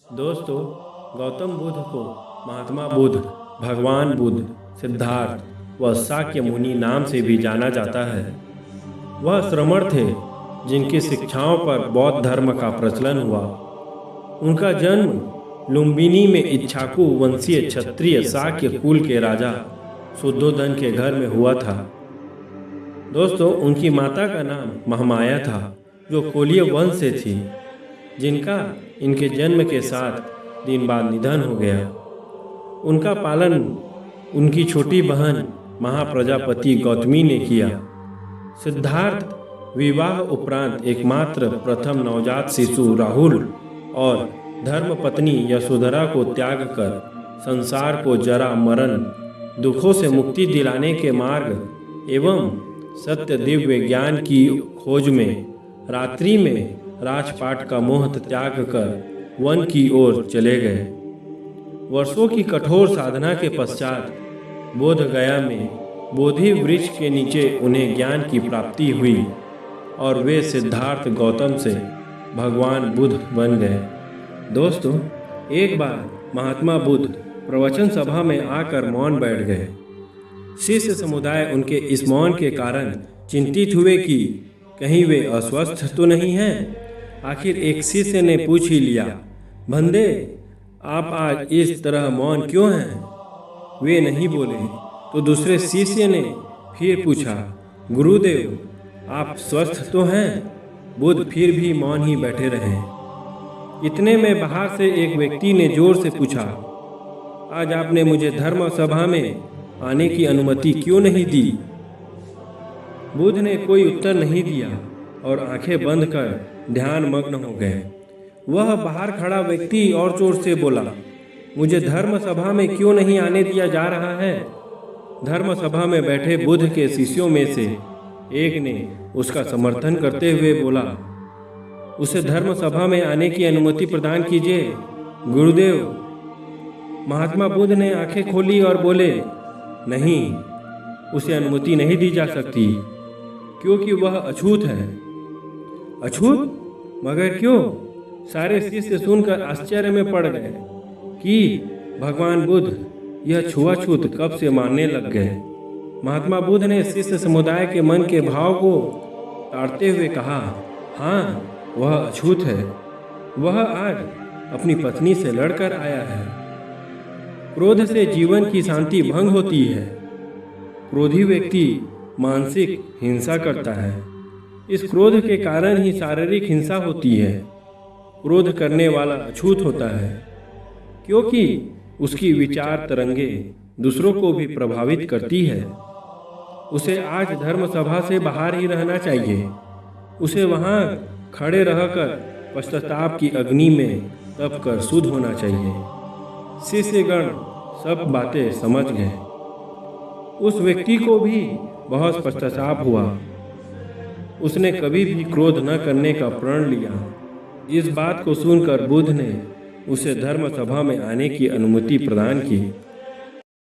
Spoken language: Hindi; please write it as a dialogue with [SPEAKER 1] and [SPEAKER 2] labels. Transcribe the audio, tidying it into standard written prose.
[SPEAKER 1] दोस्तों, गौतम बुद्ध को महात्मा बुद्ध, भगवान बुद्ध, सिद्धार्थ व शाक्य मुनि नाम से भी जाना जाता है। वह श्रमण थे जिनकी शिक्षाओं पर बौद्ध धर्म का प्रचलन हुआ। उनका जन्म लुम्बिनी में इक्ष्वाकु वंशीय क्षत्रिय शाक्य कुल के राजा शुद्धोदन के घर में हुआ था। दोस्तों, उनकी माता का नाम महामाया था, जो कोलीय वंश से थी, जिनका इनके जन्म के 7 दिन बाद निधन हो गया। उनका पालन उनकी छोटी बहन महाप्रजापति गौतमी ने किया। सिद्धार्थ विवाह उपरांत एकमात्र प्रथम नवजात शिशु राहुल और धर्मपत्नी यशोधरा को त्याग कर संसार को जरा मरण दुखों से मुक्ति दिलाने के मार्ग एवं सत्य दिव्य ज्ञान की खोज में रात्रि में राजपाट का मोह त्याग कर वन की ओर चले गए। वर्षों की कठोर साधना के पश्चात बोध गया में बोधि वृक्ष के नीचे उन्हें ज्ञान की प्राप्ति हुई और वे सिद्धार्थ गौतम से भगवान बुद्ध बन गए। दोस्तों, एक बार महात्मा बुद्ध प्रवचन सभा में आकर मौन बैठ गए। शिष्य समुदाय उनके इस मौन के कारण चिंतित हुए कि कहीं वे अस्वस्थ तो नहीं हैं। आखिर एक शिष्य ने पूछ ही लिया, बंदे, आप आज इस तरह मौन क्यों हैं? वे नहीं बोले तो दूसरे शिष्य ने फिर पूछा, गुरुदेव, आप स्वस्थ तो हैं? बुद्ध फिर भी मौन ही बैठे रहे। इतने में बाहर से एक व्यक्ति ने जोर से पूछा, आज आपने मुझे धर्म सभा में आने की अनुमति क्यों नहीं दी? बुद्ध ने कोई उत्तर नहीं दिया और आंखें बंद कर ध्यान मग्न हो गए। वह बाहर खड़ा व्यक्ति और जोर से बोला, मुझे धर्म सभा में क्यों नहीं आने दिया जा रहा है? धर्म सभा में बैठे बुद्ध के शिष्यों में से एक ने उसका समर्थन करते हुए बोला, उसे धर्म सभा में आने की अनुमति प्रदान कीजिए। गुरुदेव, महात्मा बुद्ध ने आंखें खोली और बोले, नहीं, उसे अनुमति नहीं दी जा सकती, क्योंकि वह अछूत है। अछूत? मगर क्यों? सारे शिष्य सुनकर आश्चर्य में पड़ गए कि भगवान बुद्ध यह छुआछूत कब से मानने लग गए। महात्मा बुद्ध ने शिष्य समुदाय के मन के भाव को ताड़ते हुए कहा, हाँ, वह अछूत है। वह आज अपनी पत्नी से लड़कर आया है। क्रोध से जीवन की शांति भंग होती है। क्रोधी व्यक्ति मानसिक हिंसा करता है। इस क्रोध के कारण ही शारीरिक हिंसा होती है। क्रोध करने वाला अछूत होता है, क्योंकि उसकी विचार तरंगे दूसरों को भी प्रभावित करती है। उसे आज धर्म सभा से बाहर ही रहना चाहिए। उसे वहाँ खड़े रहकर पश्चाताप की अग्नि में तप कर शुद्ध होना चाहिए। शिष्यगण सब बातें समझ गए। उस व्यक्ति को भी बहुत पश्चाताप हुआ। उसने कभी भी क्रोध न करने का प्रण लिया। इस बात को सुनकर बुद्ध ने उसे धर्म सभा में आने की अनुमति प्रदान की।